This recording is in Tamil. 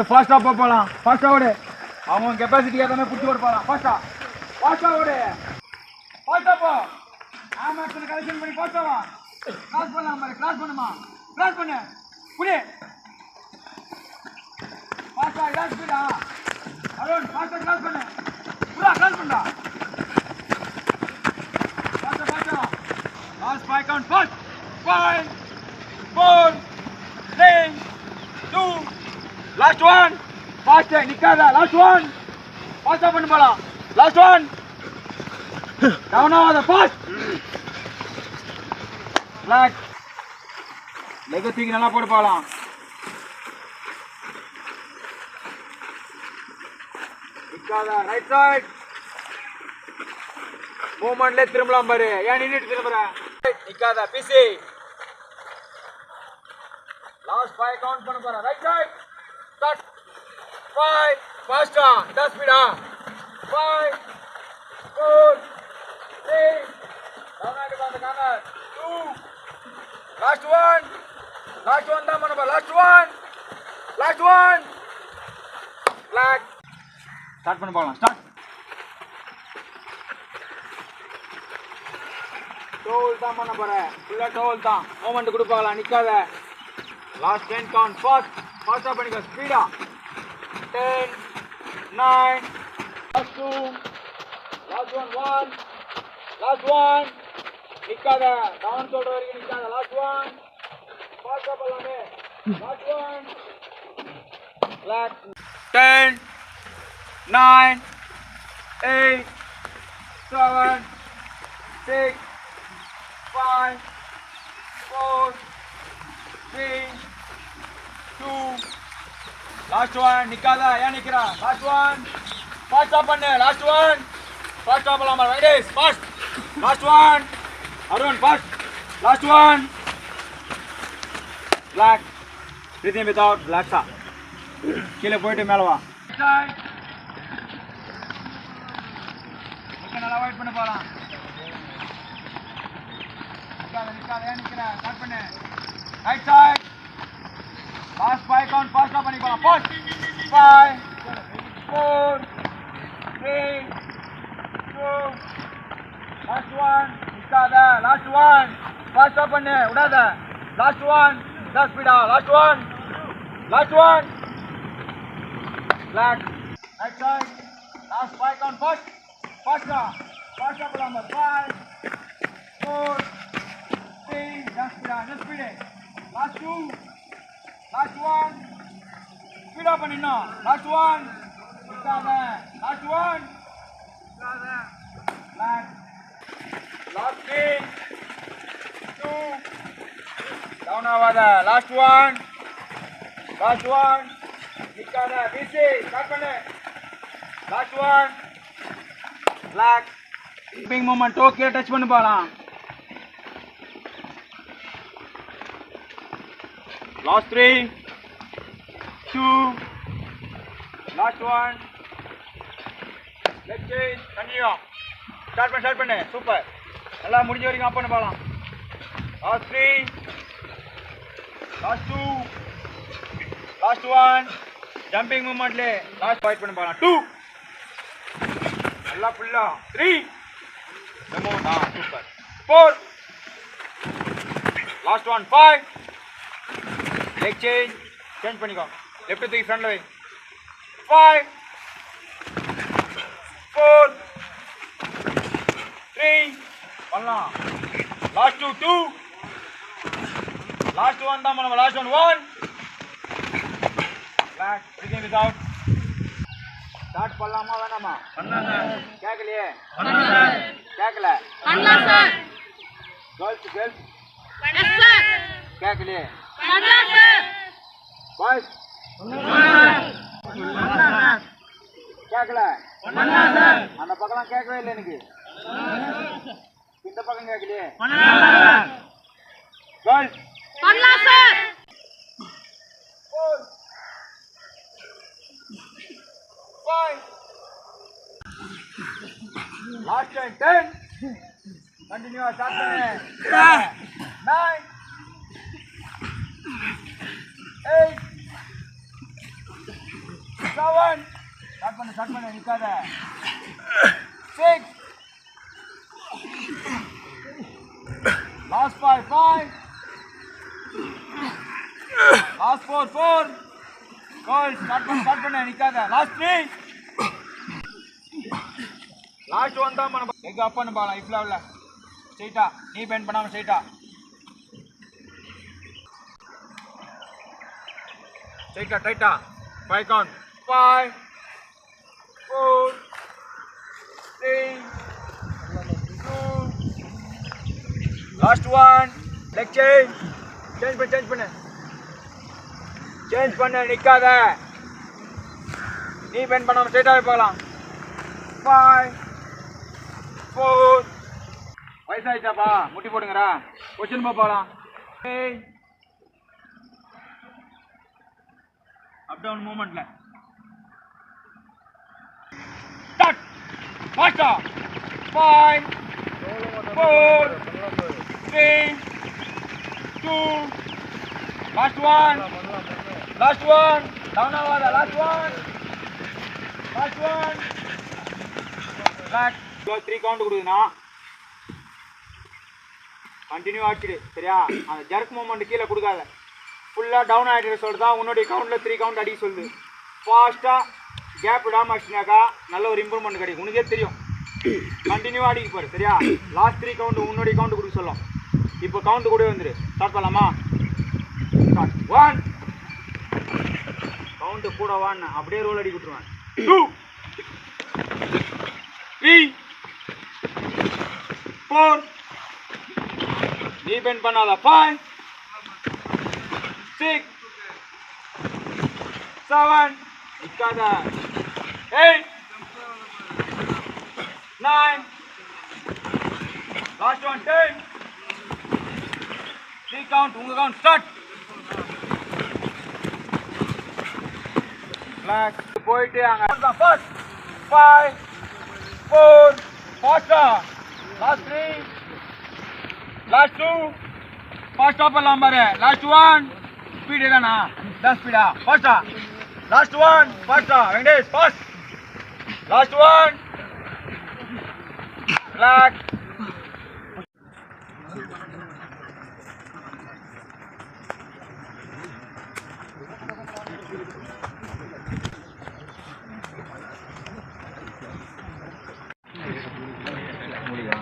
ஃபாஸ்டா போகலாம். ஃபாஸ்டா ஓடு. அவங்க கெப்பாசிட்டி ஏத்த மாதிரி புடிச்சு ஓட போலாம். ஃபாஸ்டா ஓடு. ஃபாஸ்டா போ. ஆமாக்ஸ்ல கலெக்ஷன் பண்ணி ஃபாஸ்டா வா. கிராஸ் பண்ணலாம் பாரு. கிராஸ் பண்ணுமா. கிராஸ் பண்ணு. புடி. ஃபாஸ்டா கிராஸ் பண்ணா. அருண் ஃபாஸ்டா கிராஸ் பண்ணு. புரா கிராஸ் பண்ணடா. ஃபாஸ்டா. Last 5 count fast. 5 4 3 2 last one. ஃபாஸ்டா நிக்காத. Last one. ஃபாஸ்டா பண்ணு போலாம். Last one. டவுன் ஆகாத. ஃபாஸ்ட். பிளாக். லெக் தூக்கி நல்லா போட்டு போகலாம். நிக்காத. Right side. மூவ்மெண்ட்ல திரும்பலாம் பாரு. ஏன் நின்னுட்டு திரும்புற? நிக்காத. பிசி. லாஸ்ட் 5 கவுண்ட் பண்ண போறா. Right side. ஸ்டார்ட். 5 ஃபாஸ்டா. இந்த ஸ்பீடா. 5 4 3 டவுன் ஆகிட்டு அந்த corner. 2 last one. Last one தான் பண்ண போறா. Last one. பிளாக். ஸ்டார்ட் பண்ண போகலாம். ஸ்டார்ட். டோல் தான் பண்ண போறேன். ஃபுல்லா டோல் தான். மூமெண்ட் கொடுப்பாங்களா. நிக்காத. Last 10 count. ஃபாஸ்டா பண்ணிக்கோ. ஸ்பீடா. 10 9 last 2 last 1 last 1. நிக்காத. டவுன் சொல்ற வரைக்கும் நிக்காத. லாஸ்ட் 1. ஃபாஸ்டா பண்ணலாமே. லாஸ்ட் 1. பிளாக். 10 9 8 7 6 5 4 3 2 லாஸ்ட் 1. நிக்காத. ஏன் நிக்கிறா? லாஸ்ட் 1. ஃபாஸ்டா பண்ணு. லாஸ்ட் 1. ஃபாஸ்டா பண்ணலாமா? ரைடேஸ் fast. Last 1. Arun fast. Last 1. Black. Breathing without. பிளாக்ஸா. கீழே போயிட்டு மேலே வா. நல்லா வெயிட் பண்ண போகலாம். நிக்காத. ஏன் நிக்கிற? ஸ்டார்ட் பண்ணு. Right side. Last 5 count. ஃபாஸ்டா பண்ணிக்கலாம். ஃபாஸ்ட். 5 4 3 2 லாஸ்ட் 1. நிக்காத. லாஸ்ட் 1. ஃபாஸ்டா பண்ணு. விடாத. லாஸ்ட் 1. இந்த ஸ்பீடா. Last 1. Block. Right side. Last 5 count. ஃபாஸ்டா பண்ணலாமா. 5 4 3 இந்த ஸ்பீடு. லாஸ்ட் 2. லாஸ்ட் 1. ஸ்பீடா பண்ணிடணும். லாஸ்ட் 1. நிக்காத. லாஸ்ட் 1. பிளாக். லாஸ்ட் 3 2 டவுன் ஆகாத. லாஸ்ட் 1. நிக்காத. பிசி. ஸ்டார்ட் பண்ணு. Last 1. Block. Slipping moment. Okay. Touch பண்ணி போகலாம். Last 3 2 last 1. Leg change. Continue. Start பண்ணு. சூப்பர். நல்லா முடிஞ்ச வரைக்கும் அப் பண்ண போகலாம். Last 3 last 2 last 1. ஜம்பிங் மூமெண்ட்ல லாஸ்ட் ஃபைட் பண்ண போகலாம். 2 நல்லா ஃபுல்லா. 3 சூப்பர். 4 லாஸ்ட் 1. 5 லெக் சேஞ்ச் பண்ணிக்கோ. லெஃப்ட் தூக்கி ஃப்ரண்ட்ல வை. 5 4 3 பண்ணலாம். லாஸ்ட் 2 லாஸ்ட் 1 தான் பண்ணலாம். Last 1 black. Breathing without. Start பண்ணலாமா வேணாமா? பண்ணலாம் சார். கேட்கலையே. பண்ணலாம் சார். கேட்கல. பண்ணலாம் சார். கேர்ள்ஸ் பண்ணலாம் சார். கேட்கலையே. பண்ணலாம் சார். பாய்ஸ் பண்ணலாம் சார். கேட்கல. பண்ணலாம் சார். அந்த பக்கம்லாம் கேட்கவே இல்லை எனக்கு. இந்த பக்கம் கேட்கலையே. பண்ணலாம் சார். கேர்ள்ஸ் பண்ணலாம் சார். 4 5 last 10 continue. ஸ்டார்ட் பண்ணு. 9 8 7. Start பண்ணு நிக்காத. 6. Last 5. Last 4. Goal. Start பண்ணு நிக்காத. Last 3. Last 1 தான் பண்ண. எங்க அப் பண்ணு பாலாம் இஃப்ல இல்ல. ஸ்ட்ரைட்டா நீ பெண்ட் பண்ணாம ஸ்ட்ரைட்டா. Tighta. 5 count. 5, 4, 3, 2. Last one. Leg change. Change பண்ணு நிக்காத. நீ பெண்ட் பண்ணாம ஸ்ட்ரைட்டாவே போகலாம். 5, 4. வயசாயிச்சாப்பா முட்டி போடுங்கடா. கொஸ்டின் போகலாம். 8. Up down movement la. Start. Faster. 5, 4, 3, 2. Last one. Down avada. Last one. Back. 3 count கொடுக்குதுனா continue ஆக்கிடு சரியா. அந்த ஜர்க் மூவ்மெண்ட் கீழ கொடுக்காத. ஃபுல்லா டவுன் ஆயிட்டு சொல்றதா உன்னோட கவுண்ட்ல 3 கவுண்ட் அடி சொல்லு. ஃபாஸ்டா கேப் விடாம அடிச்சினாக்கா நல்ல ஒரு இம்ப்ரூவ்மெண்ட் கிடைக்கும். உனக்கே தெரியும். கண்டினியூ ஆடிக்கு போற சரியா. லாஸ்ட் 3 கவுண்ட் உன்னோட கவுண்ட் கொடுக்க சொல்லும். இப்போ கவுண்ட் கூட வந்துரு. ஸ்டார்ட் பண்ணலாமா? ஸ்டார்ட். 1 கவுண்ட் கூட 1 அப்படியே ரோல் அடி விட்டுருவேன். 2 3 4 நீ பெண்ட் பண்ணாத. 5 6 7 நிக்காத. 8 9 லாஸ்ட் ஒன் 10. 3 கவுண்ட் உங்க கவுண்ட் ஸ்டார்ட். பிளாக் போயிட்டு அங்க ஃபர்ஸ்ட் 5 4 ஃபாஸ்டா. லாஸ்ட் 3 லாஸ்ட் 2 ஃபாஸ்டா பண்ணலாம் பாரு. லாஸ்ட் 1 ஸ்பீட் ஏதானா 10 ஸ்பீடா ஃபாஸ்டா. லாஸ்ட் 1 ஃபாஸ்டா வெங்கடேஷ் ஃபாஸ்ட். Last 1 black. முடியா